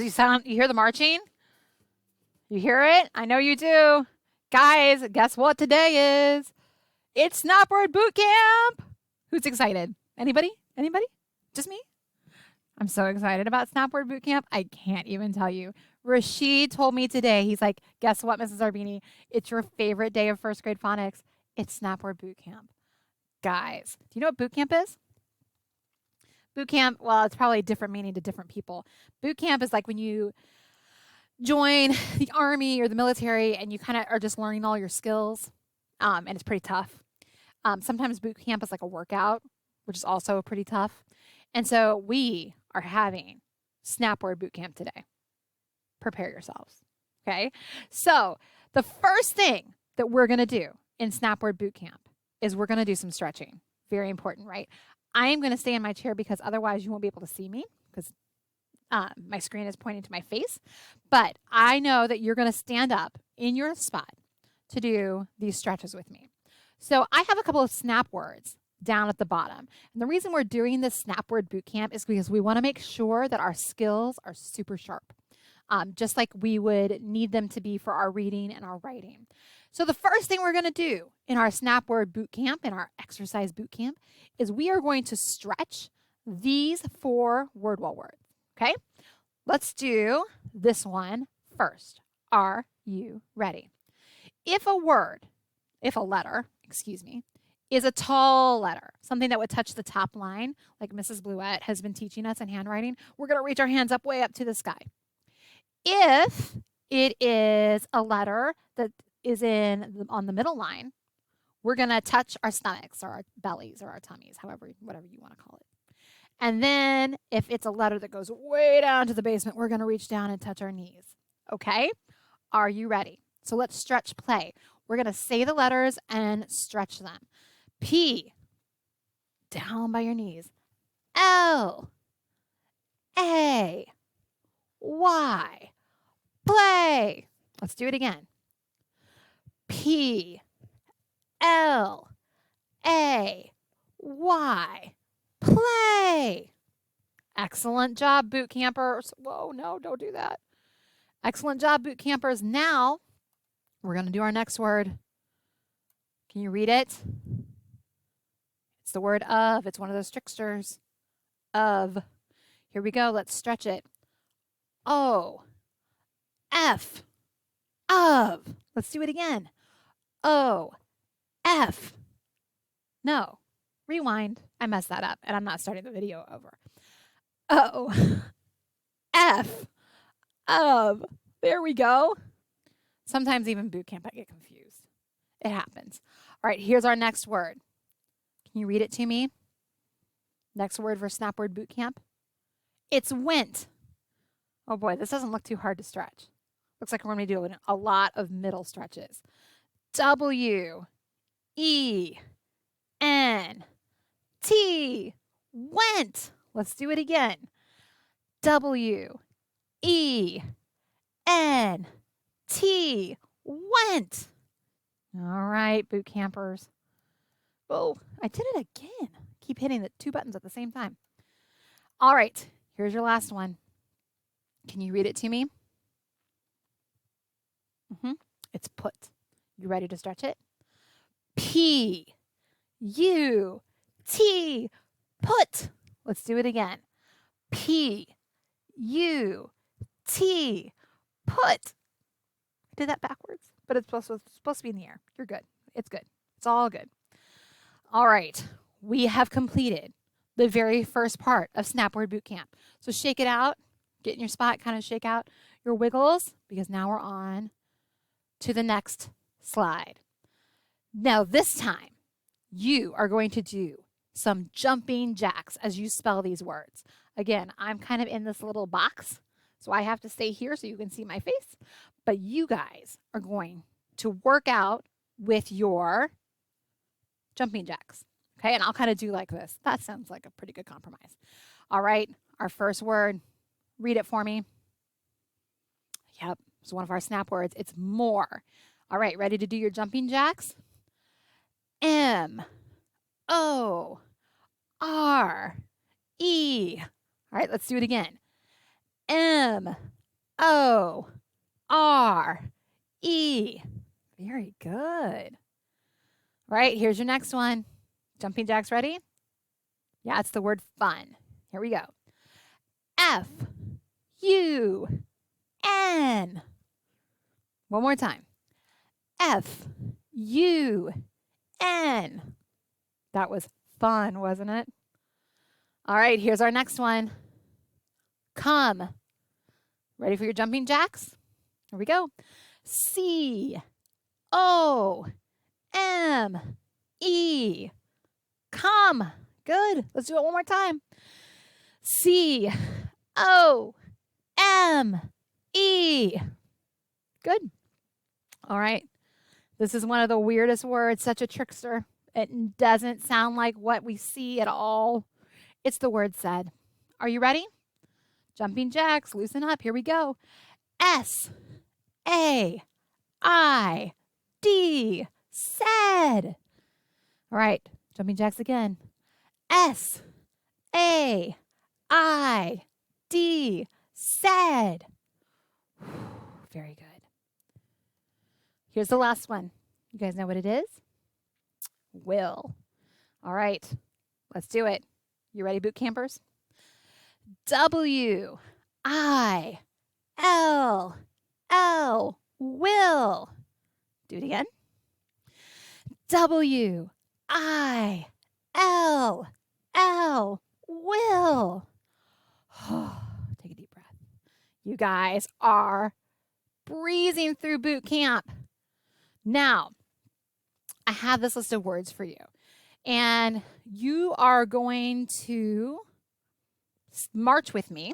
You hear the marching? You hear it? I know you do. Guys, guess what today is? It's Snapboard Bootcamp. Who's excited? Anybody? Anybody? Just me? I'm so excited about Snapboard Bootcamp. I can't even tell you. Rashid told me today, he's like, guess what, Mrs. Arbini? It's your favorite day of first grade phonics. It's Snapboard Bootcamp. Guys, do you know what bootcamp is? Bootcamp, well, it's probably a different meaning to different people. Bootcamp is like when you join the army or the military and you kind of are just learning all your skills, and it's pretty tough. Sometimes bootcamp is like a workout, which is also pretty tough. And so we are having Snapboard Bootcamp today. Prepare yourselves, okay? So the first thing that we're going to do in Snapboard Bootcamp is we're going to do some stretching. Very important, right? I am going to stay in my chair because otherwise you won't be able to see me because my screen is pointing to my face. But I know that you're going to stand up in your spot to do these stretches with me. So I have a couple of snap words down at the bottom. And the reason we're doing this Snapboard Bootcamp is because we want to make sure that our skills are super sharp, just like we would need them to be for our reading and our writing. So the first thing we're going to do in our Snapboard Bootcamp, in our exercise bootcamp, is we are going to stretch these 4 word wall words, okay? Let's do this one first. Are you ready? If a letter, is a tall letter, something that would touch the top line, like Mrs. Bluette has been teaching us in handwriting, we're going to reach our hands up way up to the sky. If it is a letter that is on the middle line, we're going to touch our stomachs or our bellies or our tummies, whatever you want to call it. And then if it's a letter that goes way down to the basement, we're going to reach down and touch our knees. Okay? Are you ready? So let's stretch play. We're going to say the letters and stretch them. P, down by your knees. L, A, Y, play. Let's do it again. P, L, A, Y, play. Excellent job, boot campers. Whoa, no, don't do that. Excellent job, boot campers. Now, we're going to do our next word. Can you read it? It's the word of. It's one of those tricksters. Of. Here we go. Let's stretch it. O. F. Of. Let's do it again. O. F. No. Rewind. I messed that up, and I'm not starting the video over. O. F. Of. There we go. Sometimes even boot camp, I get confused. It happens. All right, here's our next word. Can you read it to me? Next word for Snapboard Bootcamp. It's went. Oh boy, this doesn't look too hard to stretch. Looks like we're going to be doing a lot of middle stretches. W, E, N, T, went. Let's do it again. W, E, N, T, went. All right, boot campers. Oh, I did it again. Keep hitting the 2 buttons at the same time. All right, here's your last one. Can you read it to me? It's put. You ready to stretch it? P, U, T, put. Let's do it again. P, U, T, put. I did that backwards, but it's supposed to be in the air. You're good. It's good. It's all good. All right. We have completed the very first part of Snapboard Bootcamp. So shake it out. Get in your spot. Kind of shake out your wiggles because now we're on to the next slide. Now this time, you are going to do some jumping jacks as you spell these words. Again, I'm kind of in this little box, so I have to stay here so you can see my face. But you guys are going to work out with your jumping jacks. Okay, and I'll kind of do like this. That sounds like a pretty good compromise. All right, our first word. Read it for me. Yep, it's one of our snap words. It's more. All right, ready to do your jumping jacks? M, O, R, E. All right, let's do it again. M, O, R, E. Very good. All right, here's your next one. Jumping jacks ready? Yeah, it's the word fun. Here we go. F, U, N. One more time. F, U, N. That was fun, wasn't it? All right, here's our next one. Come. Ready for your jumping jacks? Here we go. C, O, M, E. Come. Good. Let's do it one more time. C, O, M, E. Good. All right. This is one of the weirdest words, such a trickster. It doesn't sound like what we see at all. It's the word said. Are you ready? Jumping jacks, loosen up. Here we go. S, A, I, D, said. All right, jumping jacks again. S, A, I, D, said. Very good. Here's the last one. You guys know what it is? Will. All right, let's do it. You ready, boot campers? W, I, L, L, will. Do it again. W, I, L, L, will. Take a deep breath. You guys are breezing through boot camp. Now, I have this list of words for you, and you are going to march with me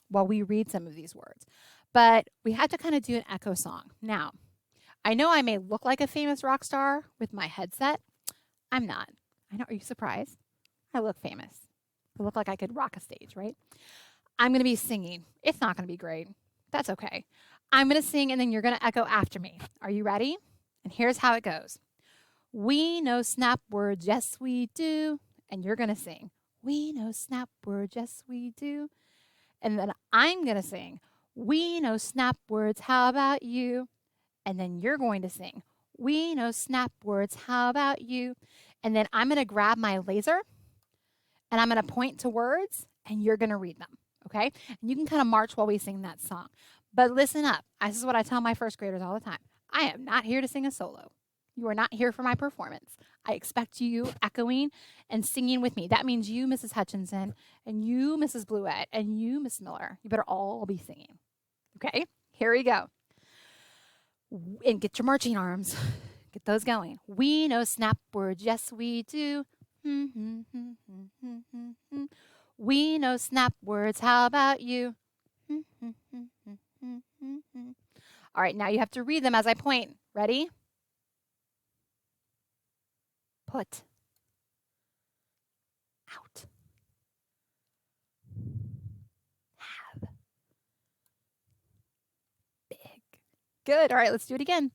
while we read some of these words, but we had to kind of do an echo song. Now, I know I may look like a famous rock star with my headset. I'm not. I know. Are you surprised? I look famous. I look like I could rock a stage, right? I'm going to be singing. It's not going to be great. That's okay. I'm going to sing, and then you're going to echo after me. Are you ready? And here's how it goes. We know snap words, yes we do. And you're going to sing. We know snap words, yes we do. And then I'm going to sing. We know snap words, how about you? And then you're going to sing. We know snap words, how about you? And then I'm going to grab my laser, and I'm going to point to words, and you're going to read them, okay? And you can kind of march while we sing that song. But listen up. This is what I tell my first graders all the time. I am not here to sing a solo. You are not here for my performance. I expect you echoing and singing with me. That means you, Mrs. Hutchinson, and you, Mrs. Bluette, and you, Miss Miller. You better all be singing. Okay? Here we go. And get your marching arms. Get those going. We know snap words, yes we do. We know snap words, how about you? All right, now you have to read them as I point. Ready? Put. Out. Have. Big. Good. All right, let's do it again.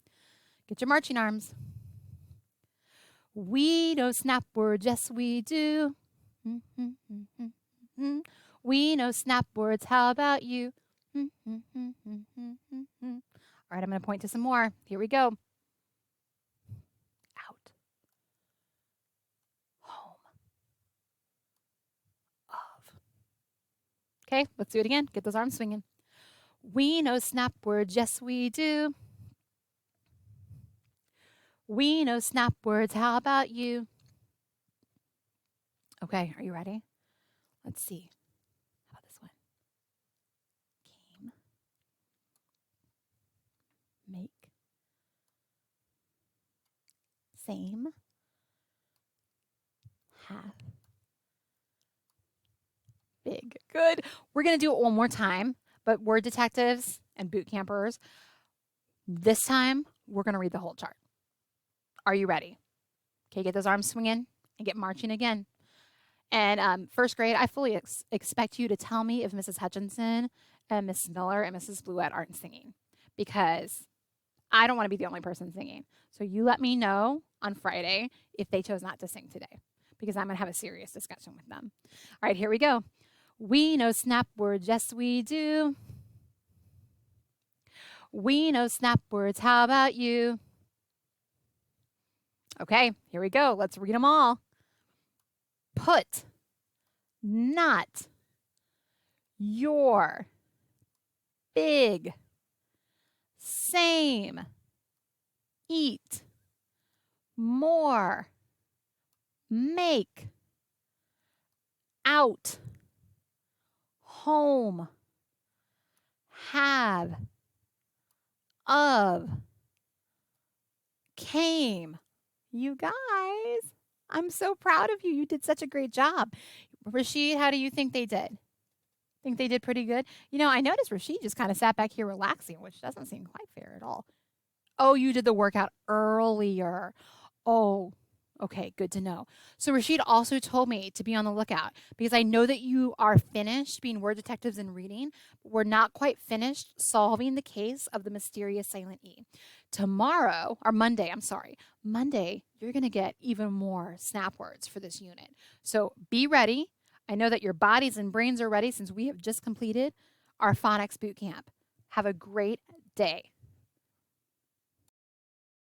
Get your marching arms. We know snap words, yes we do. We know snap words, how about you? All right, I'm going to point to some more. Here we go. Out. Home. Of. Okay, let's do it again. Get those arms swinging. We know snap words, yes we do. We know snap words, how about you? Okay, are you ready? Let's see. How about this one? Came. Make. Same. Half. Big. Good. We're going to do it one more time, but word detectives and boot campers, this time we're going to read the whole chart. Are you ready? Okay, get those arms swinging and get marching again. And first grade, I fully expect you to tell me if Mrs. Hutchinson and Miss Miller and Mrs. Bluette aren't singing, because I don't want to be the only person singing. So you let me know on Friday if they chose not to sing today, because I'm going to have a serious discussion with them. All right, here we go. We know snap words, yes we do. We know snap words. How about you? Okay, here we go. Let's read them all. Put, not, your, big, same, eat, more, make, out, home, have, of, came. You guys, I'm so proud of you. You did such a great job. Rashid, how do you think they did? Think they did pretty good? You know, I noticed Rashid just kind of sat back here relaxing, which doesn't seem quite fair at all. Oh, you did the workout earlier. Oh, okay, good to know. So Rashid also told me to be on the lookout because I know that you are finished being word detectives and reading, but we're not quite finished solving the case of the mysterious silent E. Tomorrow, or Monday, Monday, you're going to get even more snap words for this unit. So be ready. I know that your bodies and brains are ready since we have just completed our Phonics Bootcamp. Have a great day.